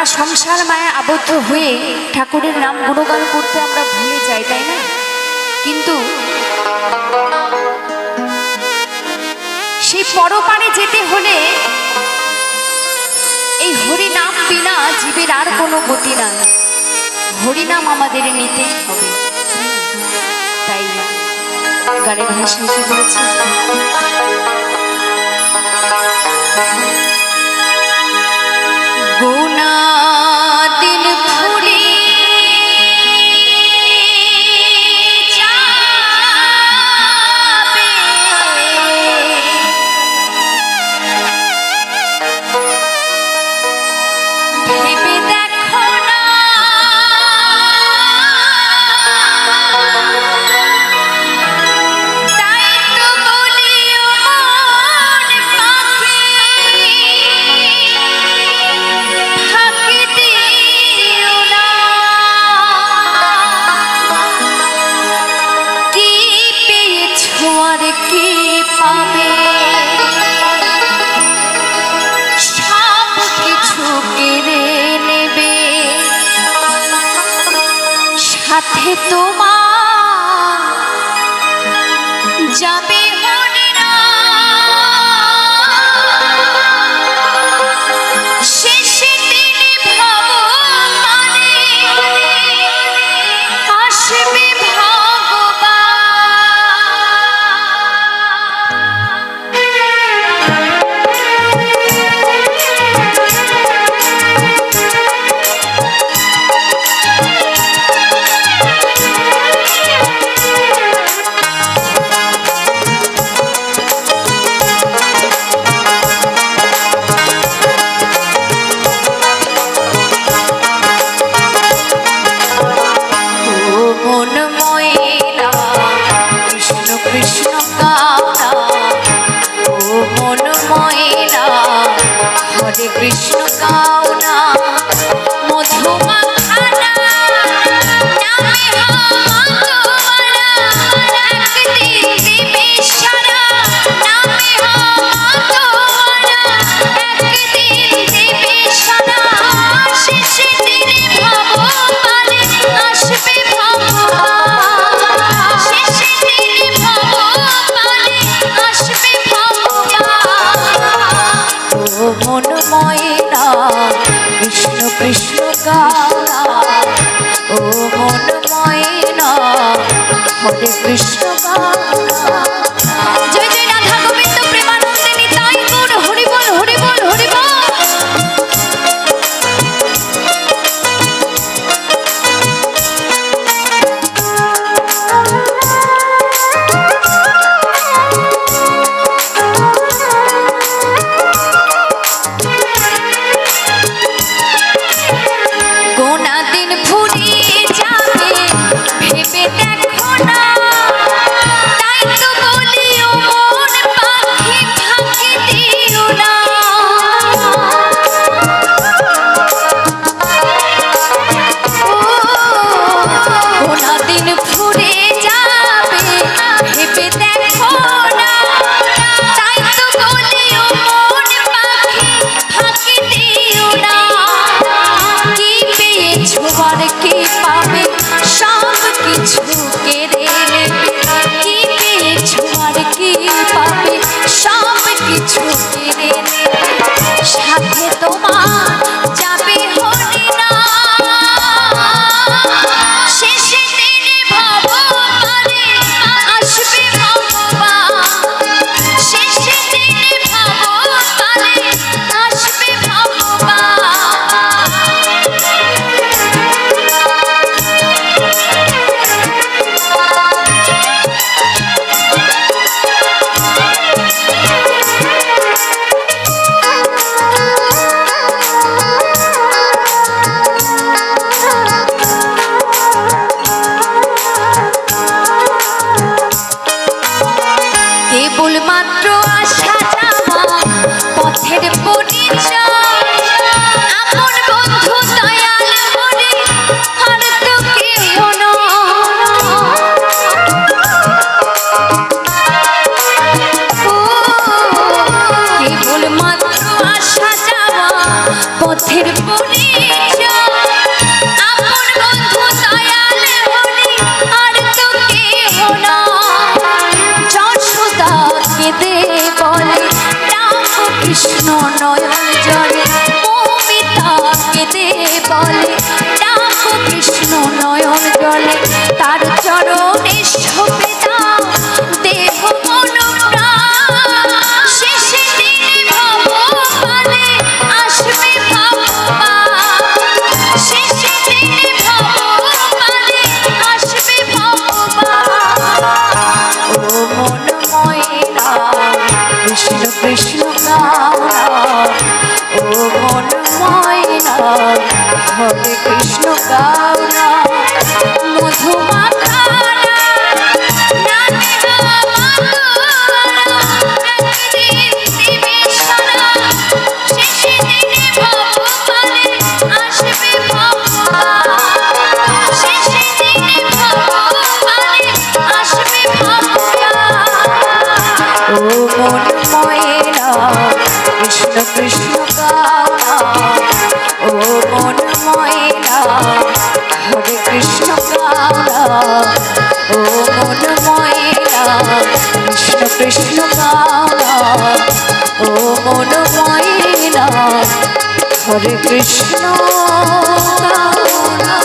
আমরা সংসার মায়া আবদ্ধ হয়ে ঠাকুরের নাম গুণগান করতে আমরা ভুলে যাই, তাই না? কিন্তু সেই পরপারে যেতে হলে এই হরিনাম বিনা জীবের আর কোনো গতি নাই। হরিনাম আমাদের নিতে হবে। তাই গানের ভাষায় কি বলেছে? গোনা দিন ফুরি সাথে তোমার যাবে শেষে দিনে ভগবানে আসবে কৃষ্ণ কাউনা মধুমা খানা নামে তোমারা একদিন দিবে সারা নামে তোমারা একদিন দিবে সারা শেষে দিনে ভগবানে আসবে ভগবান শেষে দিনে ভগবানে আসবে ভগবান ও মন ময়না কৃষ্ণ কৃষ্ণ গানা ও মন ময়না হরে কৃষ্ণ গানা। জয় জয় রাধা গোবিন্দ প্রেমানন্দে নিতাই গৌর হরি বল হরি বল হরি বল। তাই মনেতে বলে ডাকো কৃষ্ণ নয়ন জলে তার চরণে সপে দাও দেহ মন প্রাণ শেষে দিনে ভবপালে আসবে ভগবান শেষে দিনে ভবপালে আসবে ভগবান ও মন ময়না কৃষ্ণ কৃষ্ণ গাও ও মন ময়না হরে কৃষ্ণ গাও না মধুমাখা কৃষ্ণ কৃষ্ণ গাও ও মন ময়না হরে কৃষ্ণ গাও ও মন ময়না কৃষ্ণ কৃষ্ণ গাও ও মন ময়না হরে কৃষ্ণ গাও